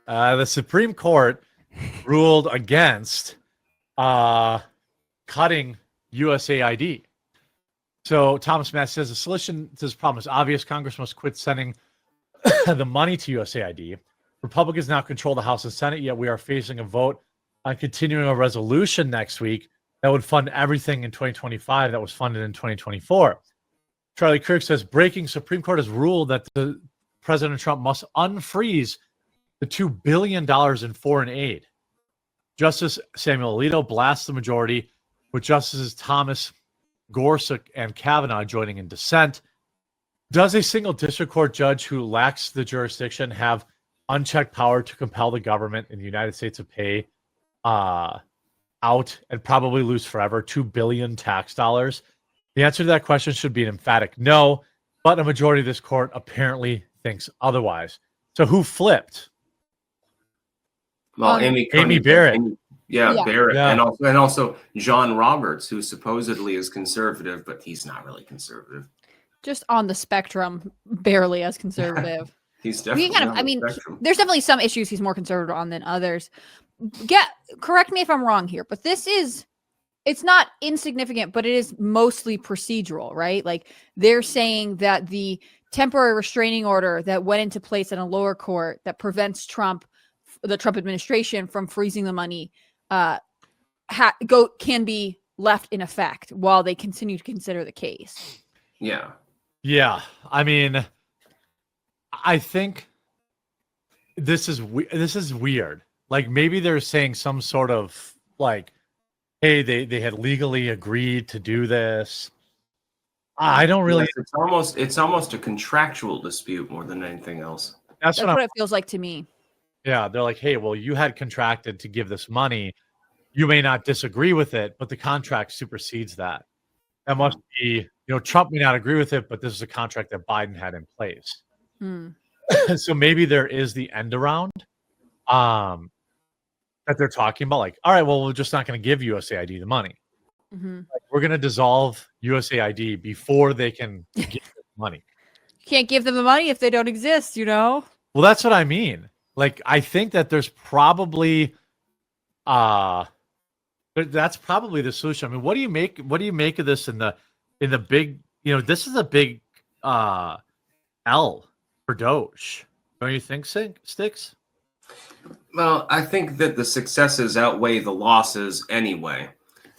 The Supreme Court ruled against cutting USAID. So Thomas Matt says the solution to this problem is obvious. Congress must quit sending the money to USAID. Republicans now control the House and Senate, yet we are facing a vote on continuing a resolution next week that would fund everything in 2025 that was funded in 2024. Charlie Kirk says, breaking Supreme Court has ruled that President Trump must unfreeze the $2 billion in foreign aid. Justice Samuel Alito blasts the majority, with Justices Thomas, Gorsuch, and Kavanaugh joining in dissent. Does a single district court judge who lacks the jurisdiction have unchecked power to compel the government in the United States to pay out and probably lose forever $2 billion tax dollars? The answer to that question should be an emphatic no, but a majority of this court apparently thinks otherwise. So who flipped? Well, Amy Barrett. Barrett. Yeah. And also John Roberts, who supposedly is conservative, but he's not really conservative. Just on the spectrum, barely as conservative. He's definitely there's definitely some issues he's more conservative on than others. Correct me if I'm wrong here, but it's not insignificant, but it is mostly procedural, right? Like they're saying that the temporary restraining order that went into place in a lower court that prevents the Trump administration from freezing the money can be left in effect while they continue to consider the case. Yeah. Yeah. I mean, I think this is weird. Like maybe they're saying some sort of like, hey, they had legally agreed to do this. I don't really. It's almost a contractual dispute more than anything else. That's what it feels like to me. Yeah, they're like, hey, well, you had contracted to give this money. You may not disagree with it, but the contract supersedes that. That must be, Trump may not agree with it, but this is a contract that Biden had in place. So maybe there is the end around that they're talking about. Like, all right, well, we're just not going to give USAID the money. Mm-hmm. Like, we're going to dissolve USAID before they can get the money. You can't give them the money if they don't exist, Well, that's what I mean. Like, I think that there's probably, that's probably the solution. I mean, what do you make of this in the big, this is a big L for Doge. Don't you think, Styx? Well, I think that the successes outweigh the losses anyway.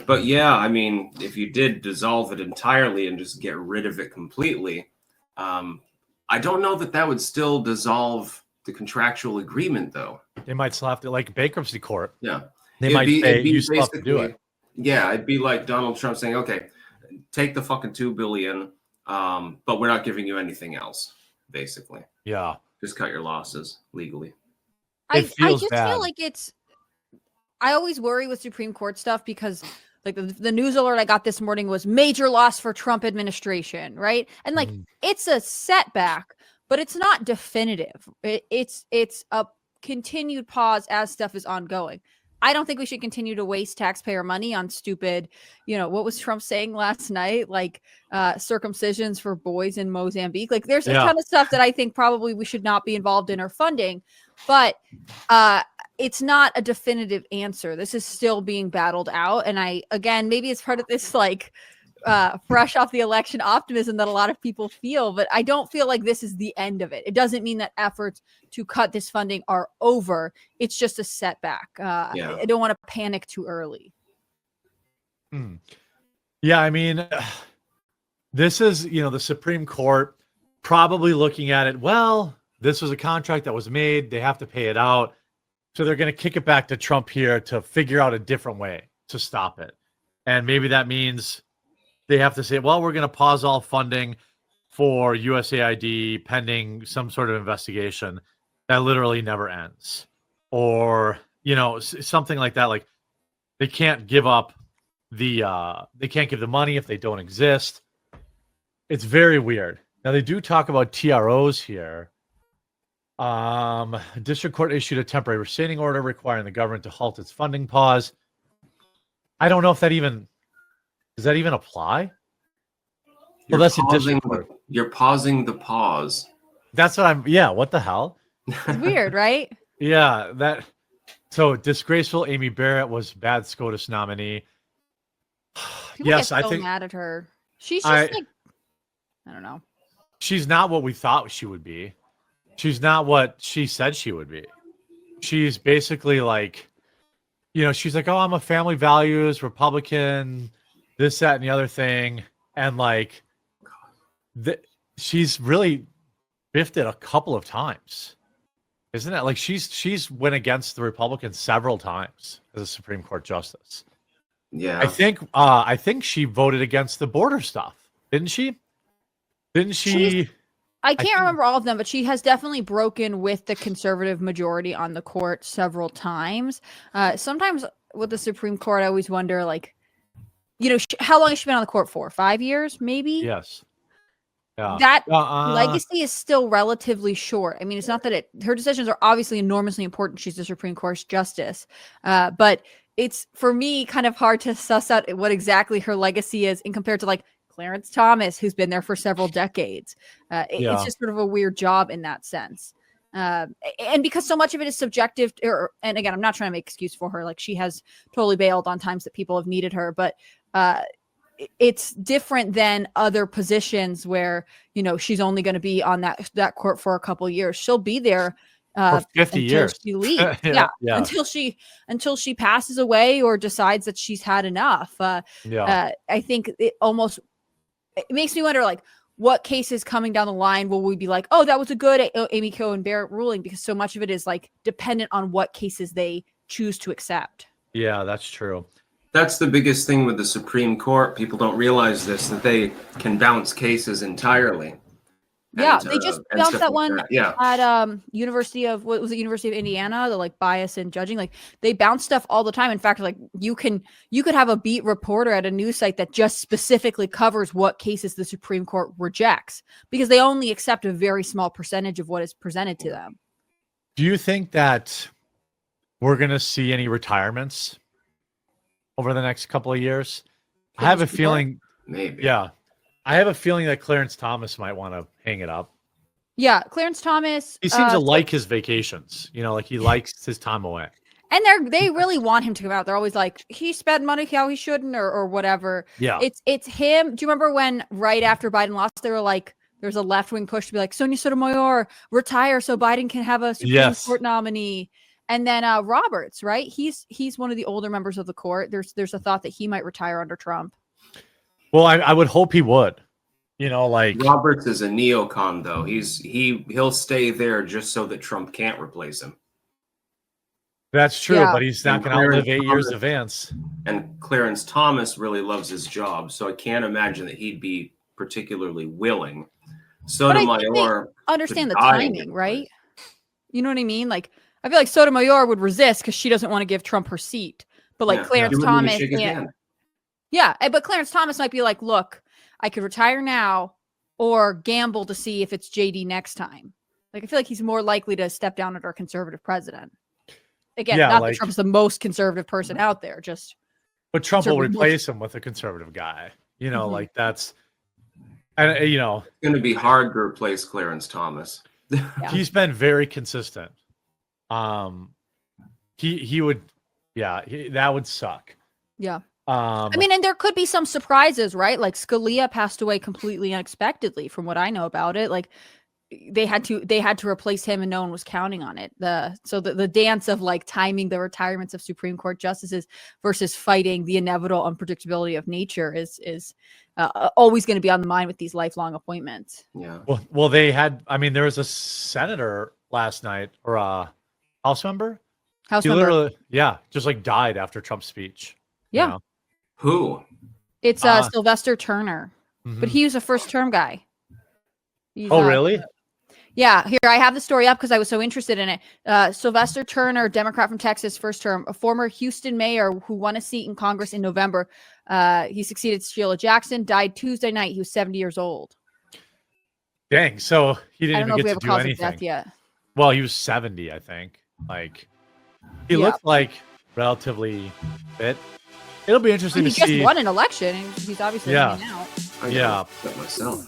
But yeah, I mean, if you did dissolve it entirely and just get rid of it completely, I don't know that would still dissolve the contractual agreement, though. They might still have to, like bankruptcy court. Yeah. They might say you still have to do it. Yeah, it'd be like Donald Trump saying, okay, take the fucking $2 billion, but we're not giving you anything else, basically. Yeah. Just cut your losses legally. I just feel like I always worry with Supreme Court stuff because like the news alert I got this morning was major loss for Trump administration, right? And like it's a setback, but it's not definitive. It's a continued pause as stuff is ongoing. I don't think we should continue to waste taxpayer money on stupid, what was Trump saying last night? Like circumcisions for boys in Mozambique. Like there's a ton of stuff that I think probably we should not be involved in or funding, but it's not a definitive answer. This is still being battled out. And maybe it's part of this like fresh off the election optimism that a lot of people feel, but I don't feel like this is the end of it. It doesn't mean that efforts to cut this funding are over. It's just a setback. I don't want to panic too early. Yeah, I mean, this is, the Supreme Court probably looking at it. Well, this was a contract that was made. They have to pay it out. So they're going to kick it back to Trump here to figure out a different way to stop it. And maybe that means they have to say, well, we're going to pause all funding for USAID pending some sort of investigation that literally never ends. Or, something like that. Like they can't give up they can't give the money if they don't exist. It's very weird. Now they do talk about TROs here. District Court issued a temporary restraining order requiring the government to halt its funding pause. I don't know if does that even apply? Well, that's a district court. You're pausing the pause. That's what what the hell? It's weird, right? Yeah, that. So disgraceful. Amy Barrett was bad SCOTUS nominee. People Yes, get I so think mad at her. She's just like, I don't know. She's not what we thought she would be. She's not what she said she would be. She's basically like, she's like, oh, I'm a family values Republican, this, that, and the other thing. And like, she's really biffed it a couple of times. Isn't it? Like she's went against the Republicans several times as a Supreme Court justice. Yeah. I think she voted against the border stuff, didn't she? I can't remember all of them, but she has definitely broken with the conservative majority on the court several times. Sometimes with the Supreme Court, I always wonder, like, how long has she been on the court for? 5 years, maybe? Yes. Yeah. That legacy is still relatively short. I mean, it's not that her decisions are obviously enormously important. She's the Supreme Court justice. But it's, for me, kind of hard to suss out what exactly her legacy is in compared to like Clarence Thomas, who's been there for several decades. It's just sort of a weird job in that sense. And because so much of it is subjective, and again, I'm not trying to make excuse for her. Like, she has totally bailed on times that people have needed her, but it's different than other positions where, she's only going to be on that court for a couple years. She'll be there for 50 years. She leaves. Until she passes away or decides that she's had enough. I think it makes me wonder, like, what cases coming down the line will we be like, oh, that was a good Amy Barrett ruling, because so much of it is like dependent on what cases they choose to accept. Yeah, that's true. That's the biggest thing with the Supreme Court. People don't realize this, that they can bounce cases entirely. Yeah, they just bounced that one at University of Indiana, the like bias in judging. Like, they bounce stuff all the time. In fact, like you could have a beat reporter at a news site that just specifically covers what cases the Supreme Court rejects, because they only accept a very small percentage of what is presented to them. Do you think that we're going to see any retirements over the next couple of years? I have a feeling, maybe. Yeah. I have a feeling that Clarence Thomas might want to hang it up. Yeah, Clarence Thomas. He seems to like his vacations. Like he likes his time away. And they really want him to come out. They're always like, he spent money how he shouldn't, or whatever. Yeah. It's him. Do you remember when right after Biden lost, they were like, there's a left-wing push to be like, Sonia Sotomayor, retire so Biden can have a Supreme Court nominee. And then Roberts, right? He's one of the older members of the court. There's a thought that he might retire under Trump. Well, I would hope he would. Like Roberts is a neocon, though. He'll stay there just so that Trump can't replace him. That's true, but he's not going to outlive 8 years of Vance. And Clarence Thomas really loves his job, so I can't imagine that he'd be particularly willing. Sotomayor understand the timing, right? You know what I mean? Like, I feel like Sotomayor would resist because she doesn't want to give Trump her seat. But like Clarence Thomas, but Clarence Thomas might be like, look, I could retire now or gamble to see if it's JD next time. Like, I feel like he's more likely to step down under a conservative president. Again, not that Trump's the most conservative person out there, but Trump will replace him with a conservative guy. Like that's, and it's going to be hard to replace Clarence Thomas. He's been very consistent. He would, that would suck. Yeah. I mean, and there could be some surprises, right? Like Scalia passed away completely unexpectedly, from what I know about it. Like they had to replace him, and no one was counting on it. The dance of like timing the retirements of Supreme Court justices versus fighting the inevitable unpredictability of nature is always going to be on the mind with these lifelong appointments. Yeah. Well, they had. I mean, there was a senator last night, or a House member. Literally, just like died after Trump's speech. Yeah. Who? It's Sylvester Turner, but he was a first-term guy. Really? Yeah. Here, I have the story up because I was so interested in it. Sylvester Turner, Democrat from Texas, first term, a former Houston mayor who won a seat in Congress in November. He succeeded Sheila Jackson, died Tuesday night. He was 70 years old. Dang. So he didn't even get to do anything. Death yet. Well, he was 70, I think. Like, he looked like relatively fit. It'll be interesting to see. He just won an election, and he's obviously hanging out. I myself.